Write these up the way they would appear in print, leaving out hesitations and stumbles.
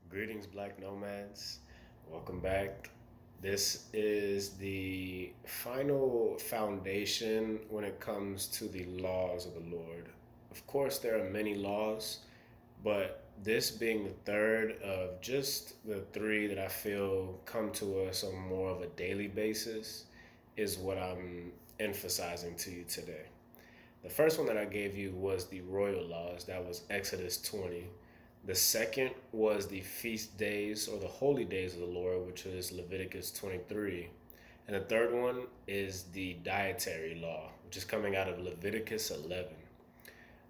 Greetings, Black Nomads. Welcome back. This is the final foundation when it comes to the laws of the Lord. Of course, there are many laws, but this being the third of just the three that I feel come to us on more of a daily basis is what I'm emphasizing to you today. The first one that I gave you was the royal laws. That was Exodus 20. The second was the feast days or the holy days of the Lord, which is Leviticus 23. And the third one is the dietary law, which is coming out of Leviticus 11.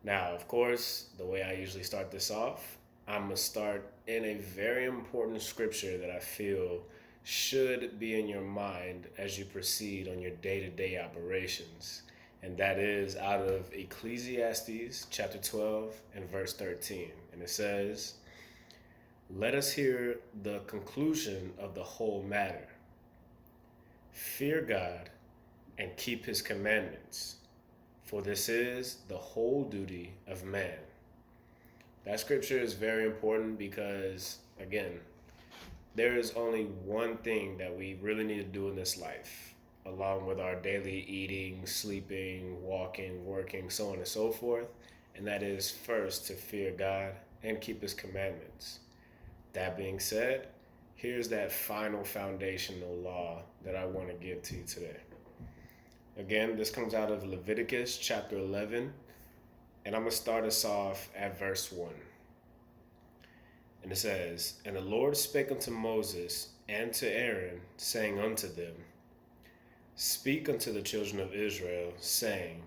Now, of course, the way I usually start this off, I'm going to start in a very important scripture that I feel should be in your mind as you proceed on your day to day operations. And that is out of Ecclesiastes chapter 12 and verse 13. And it says, "Let us hear the conclusion of the whole matter. Fear God and keep his commandments, for this is the whole duty of man." That scripture is very important because, again, there is only one thing that we really need to do in this life, along with our daily eating, sleeping, walking, working, so on and so forth, and that is first to fear God and keep his commandments. That being said, here's that final foundational law that I want to give to you today. Again, this comes out of Leviticus chapter 11, and I'm going to start us off at verse 1. And it says, "And the Lord spake unto Moses and to Aaron, saying unto them, Speak unto the children of Israel, saying,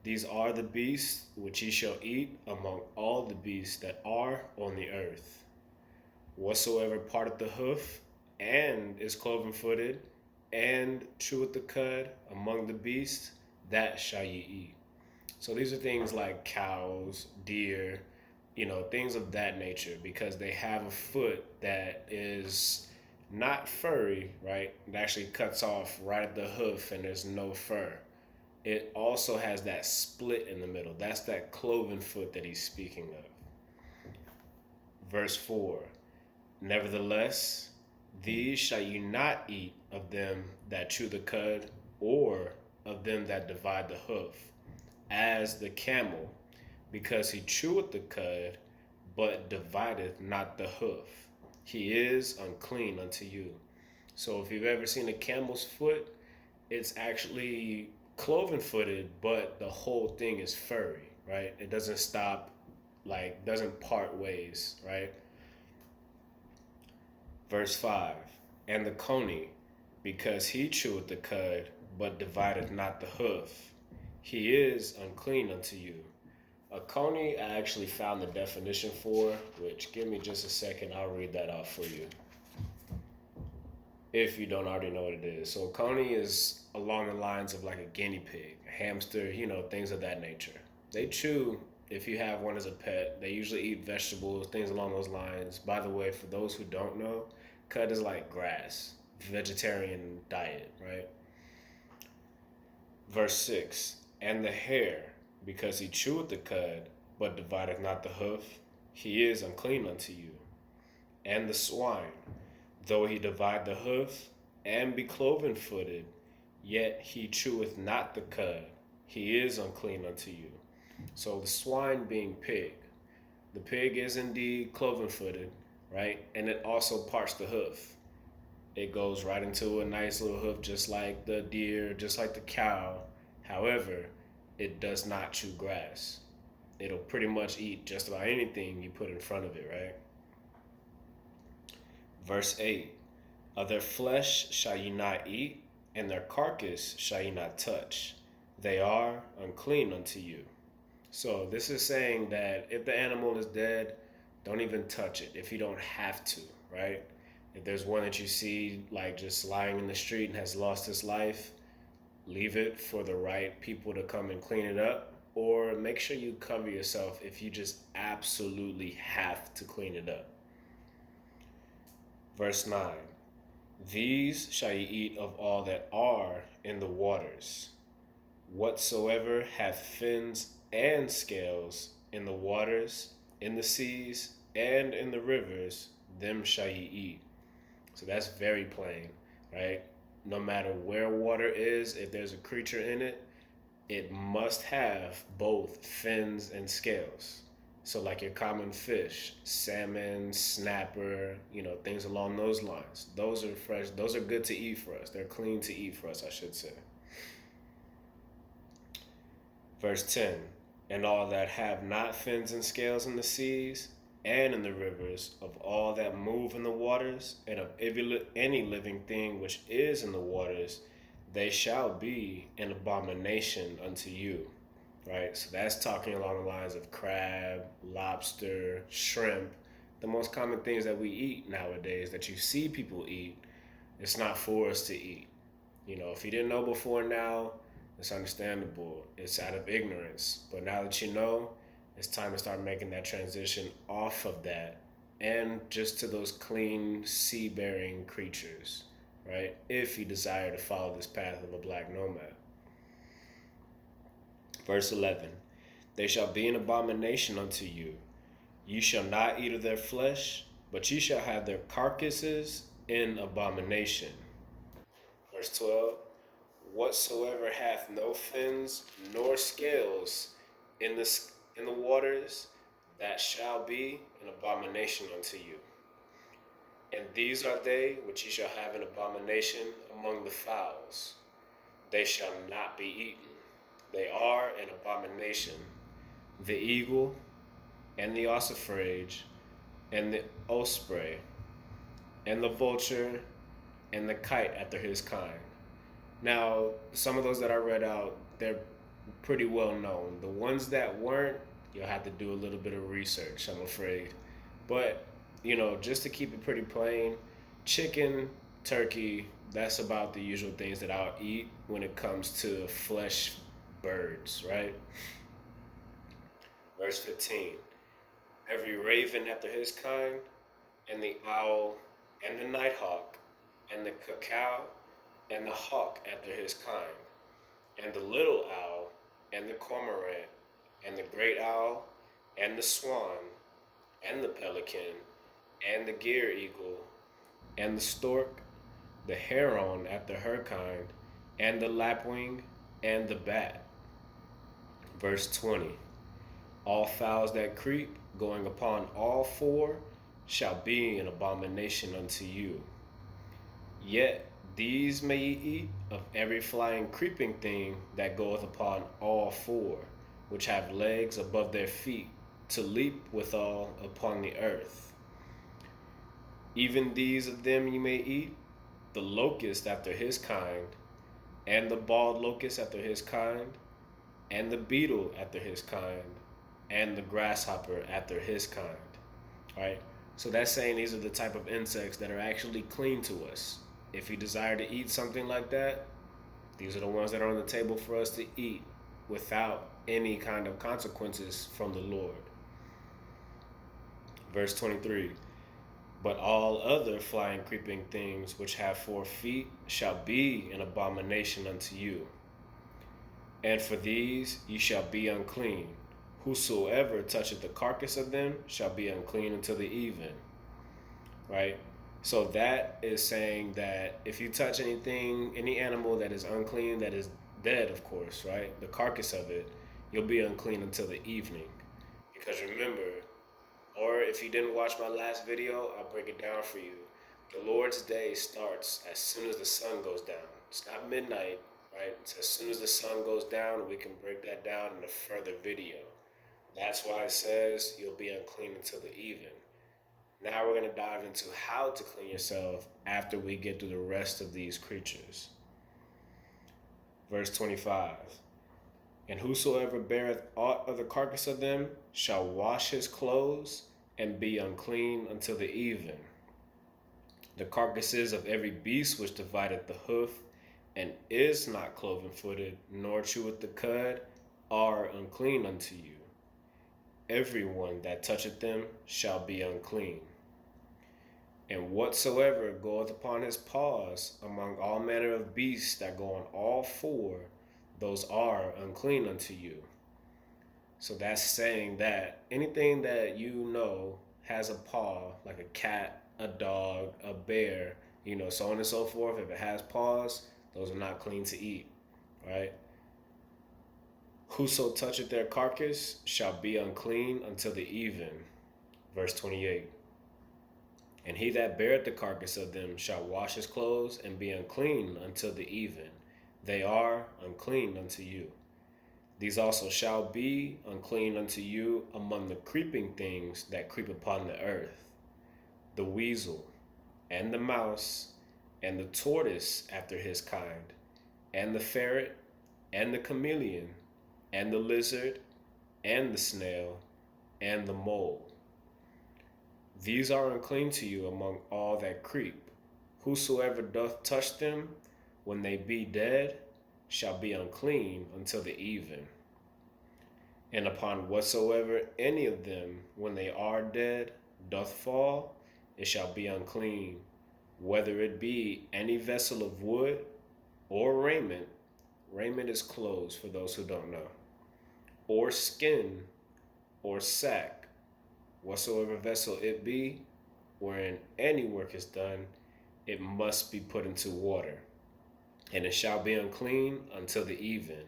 These are the beasts which ye shall eat among all the beasts that are on the earth. Whatsoever parteth the hoof, and is cloven footed, and cheweth the cud among the beasts, that shall ye eat." So these are things like cows, deer, things of that nature, because they have a foot that is not furry, right? It actually cuts off right at the hoof and there's no fur. It also has that split in the middle. That's that cloven foot that he's speaking of. Verse 4, "Nevertheless, these shall you not eat of them that chew the cud, or of them that divide the hoof, as the camel, because he cheweth the cud, but divideth not the hoof. He is unclean unto you." So if you've ever seen a camel's foot, it's actually cloven footed, but the whole thing is furry, right? It doesn't stop, doesn't part ways, right? Verse 5, "And the coney, because he cheweth the cud, but divideth not the hoof, he is unclean unto you." A coney, I actually found the definition for, which give me just a second, I'll read that off for you, if you don't already know what it is. So a coney is along the lines of like a guinea pig, a hamster, things of that nature. They chew, if you have one as a pet, they usually eat vegetables, things along those lines. By the way, for those who don't know, cud is like grass, vegetarian diet, right? Verse 6, "And the hare, because he cheweth the cud, but divideth not the hoof, he is unclean unto you. And the swine, though he divide the hoof, and be cloven footed, yet he cheweth not the cud, he is unclean unto you." So the swine being pig. The pig is indeed cloven footed, right? And it also parts the hoof. It goes right into a nice little hoof, just like the deer, just like the cow. However, it does not chew grass. It'll pretty much eat just about anything you put in front of it, right? Verse 8, "Of their flesh shall ye not eat, and their carcass shall ye not touch. They are unclean unto you." So this is saying that if the animal is dead, don't even touch it if you don't have to, right? If there's one that you see like just lying in the street and has lost his life, leave it for the right people to come and clean it up, or make sure you cover yourself if you just absolutely have to clean it up. Verse 9, "These shall ye eat of all that are in the waters. Whatsoever hath fins and scales in the waters, in the seas, and in the rivers, them shall ye eat. So that's very plain, right? No matter where water is, if there's a creature in it, it must have both fins and scales. So like your common fish, salmon, snapper, things along those lines. Those are fresh. Those are good to eat for us. They're clean to eat for us, I should say. Verse 10, and all that have not fins and scales in the seas and in the rivers, of all that move in the waters, and of any living thing which is in the waters, they shall be an abomination unto you. Right? So that's talking along the lines of crab, lobster, shrimp, the most common things that we eat nowadays that you see people eat. It's not for us to eat. If you didn't know before now, it's understandable. It's out of ignorance. But now that you know, it's time to start making that transition off of that and just to those clean sea-bearing creatures, right? If you desire to follow this path of a black nomad. Verse 11, they shall be an abomination unto you. You shall not eat of their flesh, but ye shall have their carcasses in abomination. Verse 12, whatsoever hath no fins nor scales in the waters, that shall be an abomination unto you. And these are they which ye shall have an abomination among the fowls. They shall not be eaten. They are an abomination. The eagle, and the ossifrage, and the osprey, and the vulture, and the kite after his kind. Now, some of those that I read out, they're pretty well known. The ones that weren't, you'll have to do a little bit of research, I'm afraid. But, just to keep it pretty plain, chicken, turkey, that's about the usual things that I'll eat when it comes to flesh birds, right? Verse 15, every raven after his kind, and the owl, and the nighthawk, and the cacao, and the hawk after his kind, and the little owl, and the cormorant, and the great owl, and the swan, and the pelican, and the gyre eagle, and the stork, the heron after her kind, and the lapwing, and the bat. Verse 20, all fowls that creep, going upon all four, shall be an abomination unto you. Yet these may ye eat of every flying creeping thing that goeth upon all four, which have legs above their feet, to leap withal upon the earth. Even these of them ye may eat, the locust after his kind, and the bald locust after his kind, and the beetle after his kind, and the grasshopper after his kind. Right? So that's saying these are the type of insects that are actually clean to us. If you desire to eat something like that, these are the ones that are on the table for us to eat without any kind of consequences from the Lord. Verse 23, but all other flying creeping things which have 4 feet shall be an abomination unto you. And for these ye shall be unclean. Whosoever toucheth the carcass of them shall be unclean until the even. Right? So that is saying that if you touch anything, any animal that is unclean, that is dead, of course, right? The carcass of it, you'll be unclean until the evening. Because remember, or if you didn't watch my last video, I'll break it down for you. The Lord's day starts as soon as the sun goes down. It's not midnight, right? It's as soon as the sun goes down, we can break that down in a further video. That's why it says you'll be unclean until the even. Now we're going to dive into how to clean yourself after we get through the rest of these creatures. Verse 25, and whosoever beareth aught of the carcass of them shall wash his clothes and be unclean until the even. The carcasses of every beast which divideth the hoof and is not cloven-footed, nor cheweth the cud, are unclean unto you. Every one that toucheth them shall be unclean. And whatsoever goeth upon his paws among all manner of beasts that go on all 4, those are unclean unto you. So that's saying that anything that has a paw, like a cat, a dog, a bear, so on and so forth, if it has paws, those are not clean to eat, right? Whoso toucheth their carcass shall be unclean until the even. Verse 28. And he that beareth the carcass of them shall wash his clothes and be unclean until the even. They are unclean unto you. These also shall be unclean unto you among the creeping things that creep upon the earth, the weasel, and the mouse, and the tortoise after his kind, and the ferret, and the chameleon, and the lizard, and the snail, and the mole. These are unclean to you among all that creep. Whosoever doth touch them, when they be dead, shall be unclean until the even. And upon whatsoever any of them, when they are dead, doth fall, it shall be unclean, whether it be any vessel of wood or raiment. Raiment is clothes for those who don't know. Or skin or sack. Whatsoever vessel it be, wherein any work is done, it must be put into water. And it shall be unclean until the even,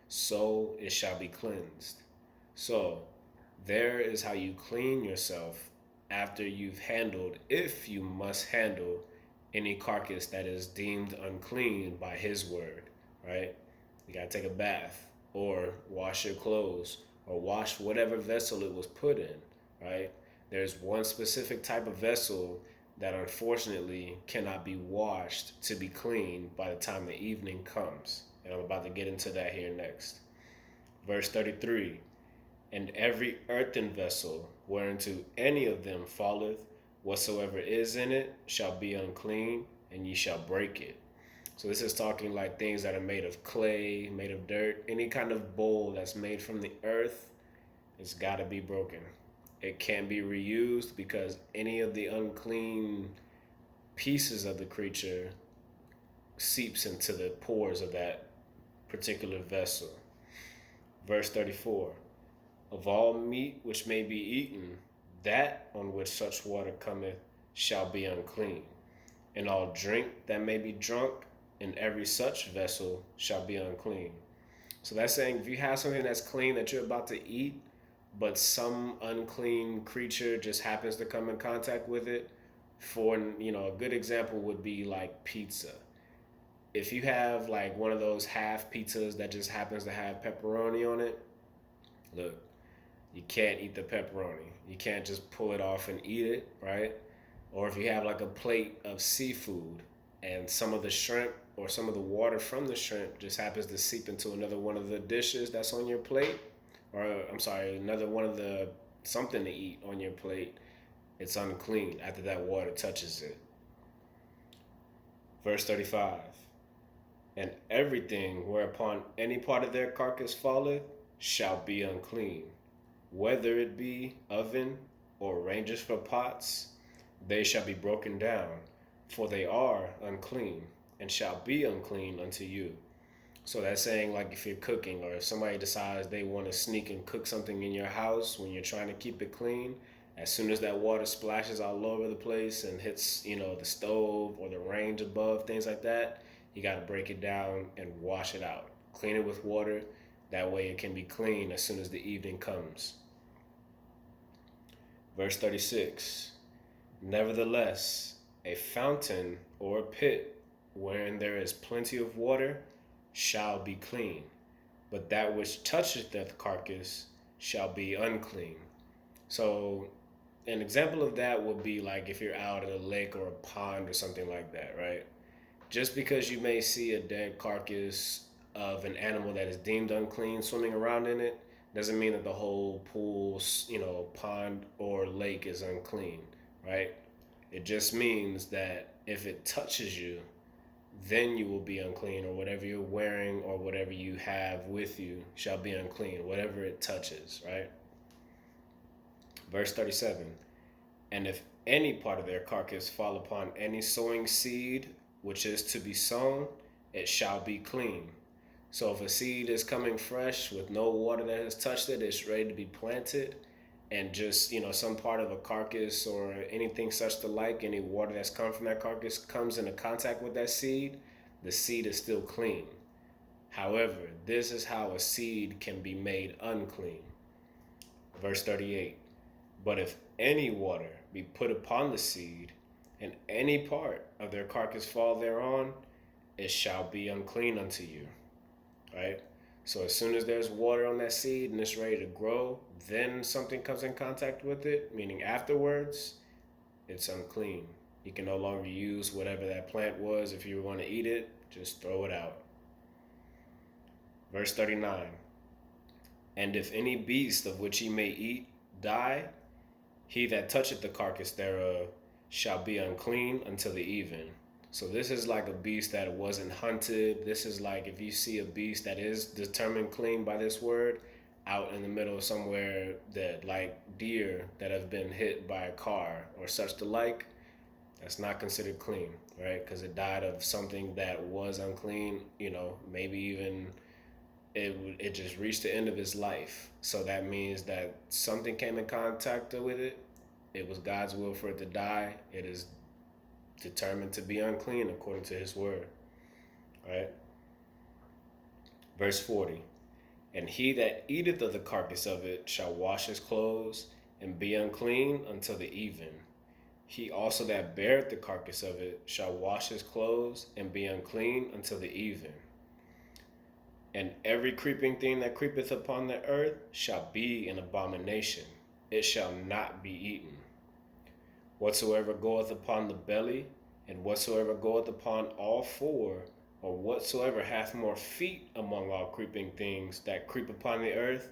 so it shall be cleansed. So, there is how you clean yourself after you've handled, if you must handle, any carcass that is deemed unclean by his word, right? You gotta take a bath, or wash your clothes, or wash whatever vessel it was put in, right? There's one specific type of vessel that unfortunately cannot be washed to be clean by the time the evening comes. And I'm about to get into that here next. Verse 33. And every earthen vessel whereinto any of them falleth, whatsoever is in it shall be unclean, and ye shall break it. So this is talking like things that are made of clay, made of dirt, any kind of bowl that's made from the earth, it's got to be broken. It can't be reused because any of the unclean pieces of the creature seeps into the pores of that particular vessel. Verse 34. Of all meat which may be eaten, that on which such water cometh shall be unclean. And all drink that may be drunk in every such vessel shall be unclean. So that's saying if you have something that's clean that you're about to eat, but some unclean creature just happens to come in contact with it, a good example would be like pizza. If you have like one of those half pizzas that just happens to have pepperoni on it, look, you can't eat the pepperoni. You can't just pull it off and eat it, right? Or if you have like a plate of seafood and some of the shrimp or some of the water from the shrimp just happens to seep into another one of the dishes that's on your plate, another one of the something to eat on your plate, it's unclean after that water touches it. Verse 35. And everything whereupon any part of their carcass falleth shall be unclean, whether it be oven or ranges for pots, they shall be broken down, for they are unclean, and shall be unclean unto you. So that's saying like if you're cooking, or if somebody decides they want to sneak and cook something in your house when you're trying to keep it clean, as soon as that water splashes all over the place and hits, the stove or the range above, things like that, you got to break it down and wash it out. Clean it with water. That way it can be clean as soon as the evening comes. Verse 36. Nevertheless, a fountain or a pit wherein there is plenty of water shall be clean, but that which toucheth the carcass shall be unclean. So an example of that would be like if you're out at a lake or a pond or something like that, right? Just because you may see a dead carcass of an animal that is deemed unclean swimming around in it doesn't mean that the whole pool, pond or lake is unclean, right? It just means that if it touches you, then you will be unclean, or whatever you're wearing or whatever you have with you shall be unclean, whatever it touches, right? Verse 37. And if any part of their carcass fall upon any sowing seed which is to be sown, it shall be clean. So if a seed is coming fresh with no water that has touched it, it's ready to be planted, and just, some part of a carcass or anything such to like, any water that's come from that carcass comes into contact with that seed, the seed is still clean. However, this is how a seed can be made unclean. Verse 38. But if any water be put upon the seed, and any part of their carcass fall thereon, it shall be unclean unto you. Right? So as soon as there's water on that seed and it's ready to grow, then something comes in contact with it, meaning afterwards, it's unclean. You can no longer use whatever that plant was. If you want to eat it, just throw it out. Verse 39. And if any beast of which ye may eat die, he that toucheth the carcass thereof shall be unclean until the even. So this is like a beast that wasn't hunted. This is like if you see a beast that is determined clean by this word out in the middle of somewhere, that like deer that have been hit by a car or such the like, that's not considered clean, right? Because it died of something that was unclean, maybe even it just reached the end of its life. So that means that something came in contact with it. It was God's will for it to die. It is determined to be unclean according to his word. Right? Verse 40. And he that eateth of the carcass of it shall wash his clothes and be unclean until the even. He also that beareth the carcass of it shall wash his clothes and be unclean until the even. And every creeping thing that creepeth upon the earth shall be an abomination. It shall not be eaten. Whatsoever goeth upon the belly, and whatsoever goeth upon all four, or whatsoever hath more feet among all creeping things that creep upon the earth,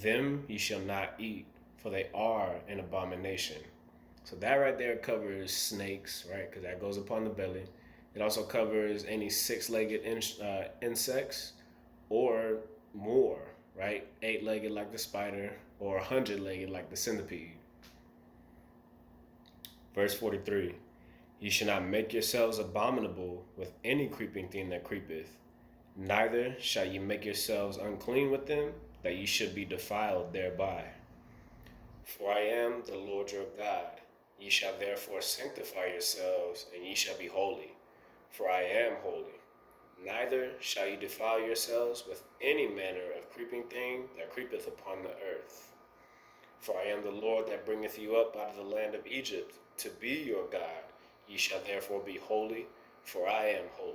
them ye shall not eat, for they are an abomination. So that right there covers snakes, right? Because that goes upon the belly. It also covers any six-legged insects or more, right? 8-legged like the spider, or 100-legged like the centipede. Verse 43. Ye shall not make yourselves abominable with any creeping thing that creepeth, neither shall ye make yourselves unclean with them, that ye should be defiled thereby. For I am the Lord your God. Ye shall therefore sanctify yourselves, and ye shall be holy, for I am holy. Neither shall ye defile yourselves with any manner of creeping thing that creepeth upon the earth. For I am the Lord that bringeth you up out of the land of Egypt, to be your God. Ye shall therefore be holy, for I am holy.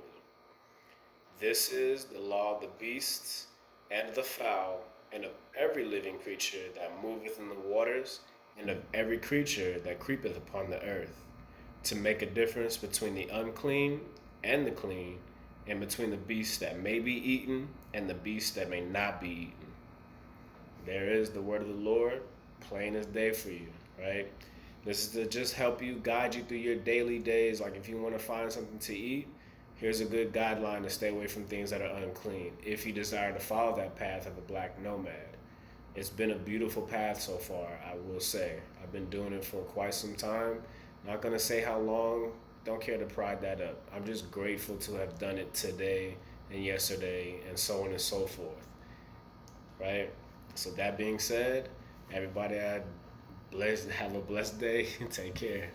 This is the law of the beasts, and of the fowl, and of every living creature that moveth in the waters, and of every creature that creepeth upon the earth, to make a difference between the unclean and the clean, and between the beasts that may be eaten and the beasts that may not be eaten. There is the word of the Lord, plain as day for you, right? This is to just help you, guide you through your daily days. Like if you want to find something to eat, here's a good guideline to stay away from things that are unclean, if you desire to follow that path of the black nomad. It's been a beautiful path so far, I will say. I've been doing it for quite some time. Not going to say how long, don't care to pride that up. I'm just grateful to have done it today and yesterday and so on and so forth, right? So that being said, everybody have a blessed day. Take care.